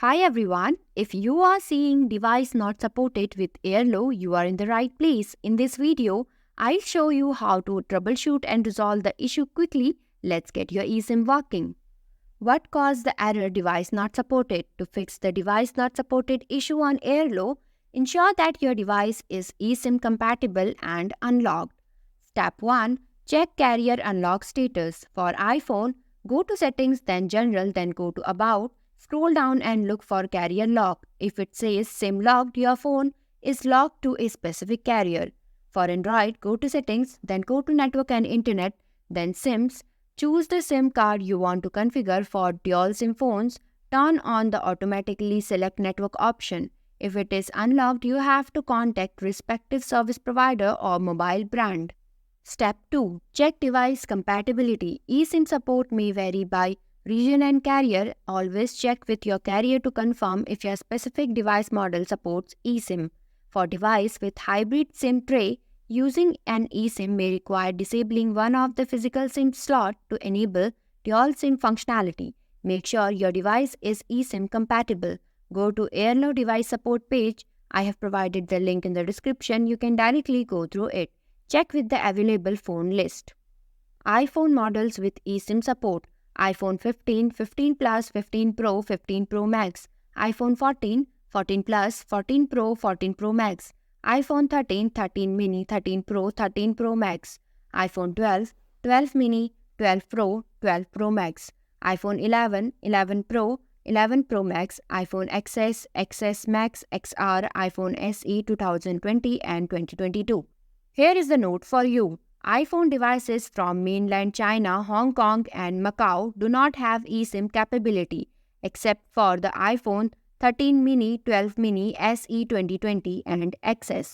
Hi everyone, if you are seeing device not supported with Airlo, you are in the right place. In this video, I'll show you how to troubleshoot and resolve the issue quickly. Let's get your eSIM working. What caused the error device not supported? To fix the device not supported issue on Airlo, ensure that your device is eSIM compatible and unlocked. Step 1. Check carrier unlock status. For iPhone, go to Settings, then General, then go to About. Scroll down and look for carrier lock. If it says SIM locked, your phone is locked to a specific carrier. For Android, go to Settings, then go to Network and Internet, then SIMs. Choose the SIM card you want to configure. For dual SIM phones, turn on the automatically select network option. If it is unlocked, you have to contact respective service provider or mobile brand. Step 2. Check device compatibility. eSIM support may vary by region and carrier. Always check with your carrier to confirm if your specific device model supports eSIM. For device with hybrid SIM tray, using an eSIM may require disabling one of the physical SIM slot to enable dual SIM functionality. Make sure your device is eSIM compatible. Go to Airlo device support page. I have provided the link in the description. You can directly go through it. Check with the available phone list. iPhone models with eSIM support. iPhone 15, 15 Plus, 15 Pro, 15 Pro Max. iPhone 14, 14 Plus, 14 Pro, 14 Pro Max. iPhone 13, 13 Mini, 13 Pro, 13 Pro Max. iPhone 12, 12 Mini, 12 Pro, 12 Pro Max. iPhone 11, 11 Pro, 11 Pro Max. iPhone XS, XS Max, XR, iPhone SE 2020 and 2022. Here is the note for you. iPhone devices from mainland China, Hong Kong and Macau do not have eSIM capability except for the iPhone 13 mini, 12 mini, SE 2020 and XS.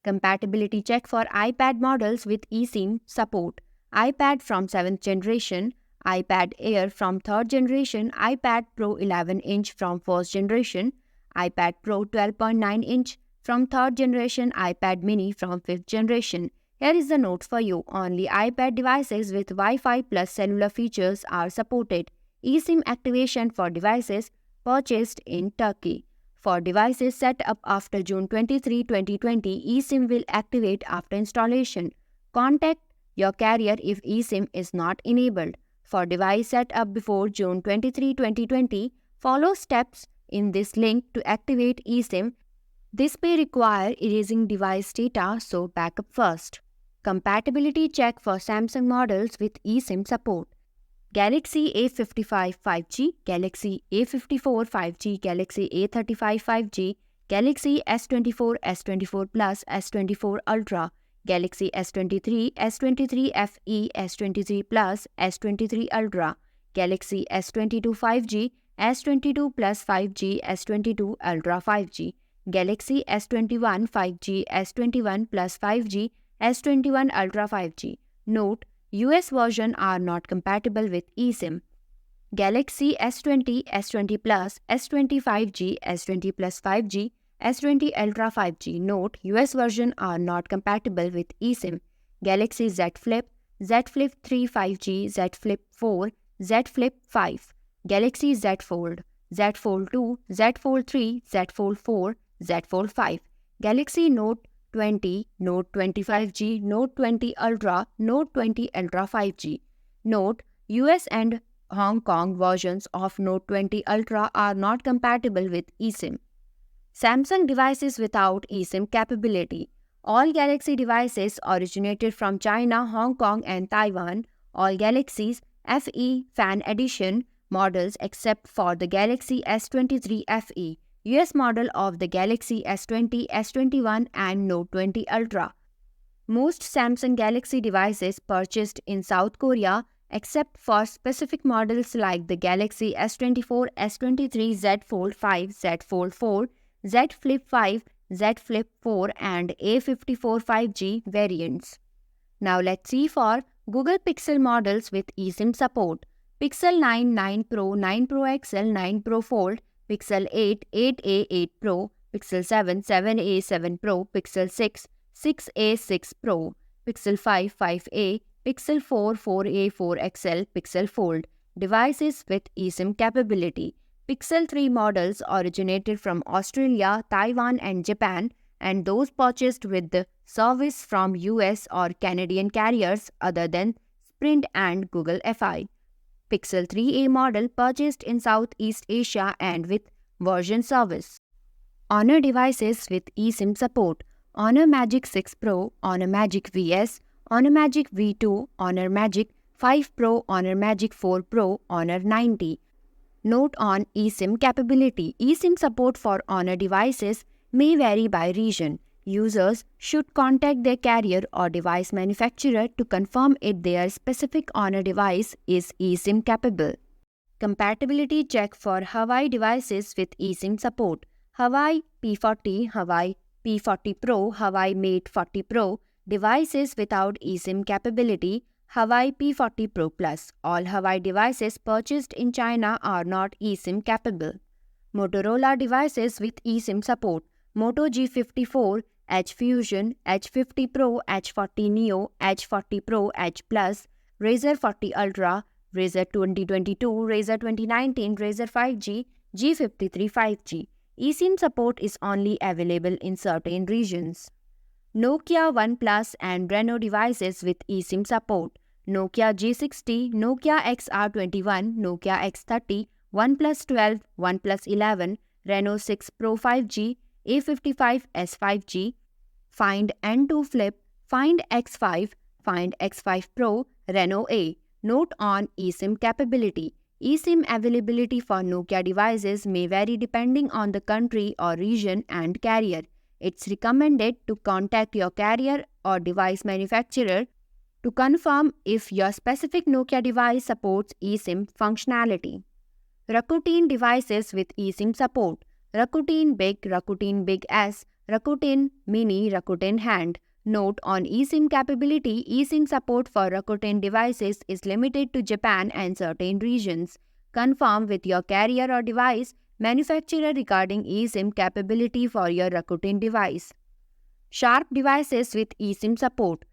Compatibility check for iPad models with eSIM support. iPad from 7th generation, iPad Air from 3rd generation, iPad Pro 11-inch from 1st generation, iPad Pro 12.9-inch from 3rd generation, iPad mini from 5th generation. Here is the note for you. Only iPad devices with Wi-Fi plus cellular features are supported. eSIM activation for devices purchased in Turkey. For devices set up after June 23, 2020, eSIM will activate after installation. Contact your carrier if eSIM is not enabled. For device set up before June 23, 2020, follow steps in this link to activate eSIM. This may require erasing device data, so backup first. Compatibility check for Samsung models with eSIM support. Galaxy A55 5G, Galaxy A54 5G, Galaxy A35 5G, Galaxy S24, S24 Plus, S24 Ultra, Galaxy S23, S23 FE, S23 Plus, S23 Ultra, Galaxy S22 5G, S22 Plus 5G, S22 Ultra 5G, Galaxy S21 5G, S21 Plus 5G, S21 Ultra 5G. Note: US version are not compatible with eSIM. Galaxy S20, S20 Plus, S20 5G, S20 Plus 5G, S20 Ultra 5G. Note: US version are not compatible with eSIM. Galaxy Z Flip, Z Flip 3 5G, Z Flip 4, Z Flip 5, Galaxy Z Fold, Z Fold 2, Z Fold 3, Z Fold 4, Z Fold 5, Galaxy Note 20, Note 20 5G, Note 20 Ultra, Note 20 Ultra 5G. Note: US and Hong Kong versions of Note 20 Ultra are not compatible with eSIM. Samsung devices without eSIM capability. All Galaxy devices originated from China, Hong Kong and Taiwan. All Galaxies FE Fan Edition models except for the Galaxy S23 FE. US model of the Galaxy S20, S21 and Note 20 Ultra. Most Samsung Galaxy devices purchased in South Korea except for specific models like the Galaxy S24, S23, Z Fold 5, Z Fold 4, Z Flip 5, Z Flip 4 and A54 5G variants. Now let's see for Google Pixel models with eSIM support. Pixel 9, 9 Pro, 9 Pro XL, 9 Pro Fold, Pixel 8, 8a, 8 Pro, Pixel 7, 7a, 7 Pro, Pixel 6, 6a, 6 Pro, Pixel 5, 5a, Pixel 4, 4a, 4 XL, Pixel Fold. Devices with eSIM capability. Pixel 3 models originated from Australia, Taiwan and Japan, and those purchased with the service from US or Canadian carriers other than Sprint and Google Fi. Pixel 3a model purchased in Southeast Asia and with version service. Honor devices with eSIM support: Honor Magic 6 Pro, Honor Magic VS, Honor Magic V2, Honor Magic 5 Pro, Honor Magic 4 Pro, Honor 90. Note on eSIM capability: eSIM support for Honor devices may vary by region. Users should contact their carrier or device manufacturer to confirm if their specific Honor device is eSIM capable. Compatibility check for Huawei devices with eSIM support: Huawei P40, Huawei P40 Pro, Huawei Mate 40 Pro. Devices without eSIM capability: Huawei P40 Pro Plus. All Huawei devices purchased in China are not eSIM capable. Motorola devices with eSIM support: Moto G54, Edge Fusion, Edge 50 Pro, Edge 40 Neo, Edge 40 Pro, Edge Plus, Razer 40 Ultra, Razer 2022, Razer 2019, Razer 5G, G53 5G. eSIM support is only available in certain regions. Nokia, OnePlus and Reno devices with eSIM support: Nokia G60, Nokia XR21, Nokia X30, OnePlus 12, OnePlus 11, Reno 6 Pro 5G, A55s 5G, Find N2 Flip, Find X5, Find X5 Pro, Reno A. Note on eSIM capability: eSIM availability for Nokia devices may vary depending on the country or region and carrier. It's recommended to contact your carrier or device manufacturer to confirm if your specific Nokia device supports eSIM functionality. Rakuten devices with eSIM support: Rakuten Big S, Rakuten Mini, Rakuten Hand. Note on eSIM capability: eSIM support for Rakuten devices is limited to Japan and certain regions. Confirm with your carrier or device manufacturer regarding eSIM capability for your Rakuten device. Sharp devices with eSIM support: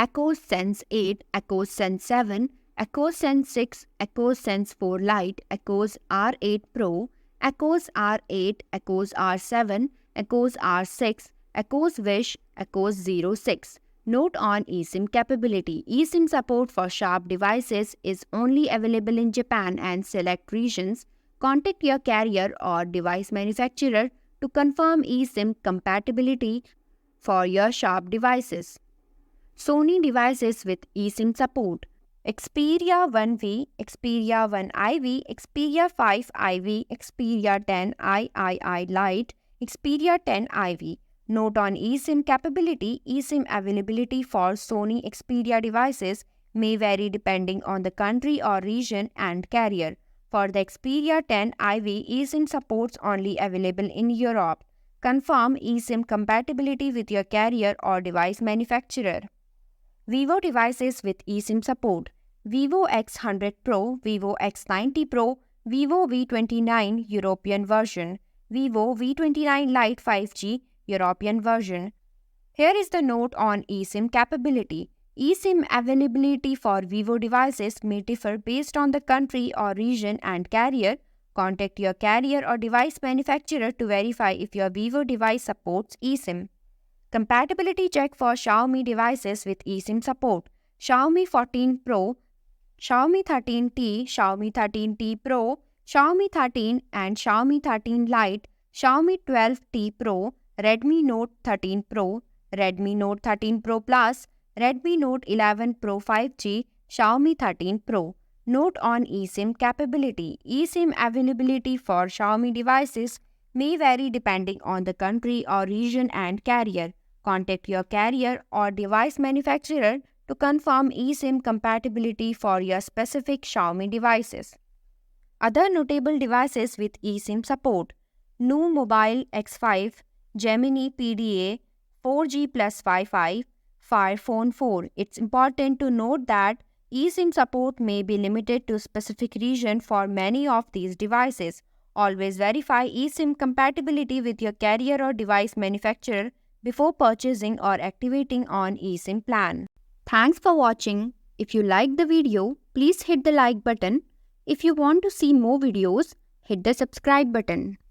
Akos Sense 8, Akos Sense 7, Akos Sense 6, Akos Sense 4 Lite, Akos R8 Pro, Akos R8, Akos R7, Akos R6, Akos Wish, Akos 06. Note on eSIM capability: eSIM support for Sharp devices is only available in Japan and select regions. Contact your carrier or device manufacturer to confirm eSIM compatibility for your Sharp devices. Sony devices with eSIM support: Xperia 1V, Xperia 1 IV, Xperia 5 IV, Xperia 10 III Lite, Xperia 10 IV. Note on eSIM capability: eSIM availability for Sony Xperia devices may vary depending on the country or region and carrier. For the Xperia 10 IV, eSIM supports only available in Europe. Confirm eSIM compatibility with your carrier or device manufacturer. Vivo devices with eSIM support: Vivo X100 Pro, Vivo X90 Pro, Vivo V29 European version, Vivo V29 Lite 5G European version. Here is the note on eSIM capability: eSIM availability for Vivo devices may differ based on the country or region and carrier. Contact your carrier or device manufacturer to verify if your Vivo device supports eSIM. Compatibility check for Xiaomi devices with eSIM support: Xiaomi 14 Pro, Xiaomi 13T, Xiaomi 13T Pro, Xiaomi 13 and Xiaomi 13 Lite, Xiaomi 12T Pro, Redmi Note 13 Pro, Redmi Note 13 Pro Plus, Redmi Note 11 Pro 5G, Xiaomi 13 Pro. Note on eSIM capability: eSIM availability for Xiaomi devices may vary depending on the country or region and carrier. Contact your carrier or device manufacturer to confirm eSIM compatibility for your specific Xiaomi devices. Other notable devices with eSIM support: Nu Mobile X5, Gemini PDA, 4G plus Wi-Fi, Fire Phone 4. It's important to note that eSIM support may be limited to specific region for many of these devices. Always verify eSIM compatibility with your carrier or device manufacturer before purchasing or activating on eSIM plan. Thanks for watching. If you liked the video, please hit the like button. If you want to see more videos, hit the subscribe button.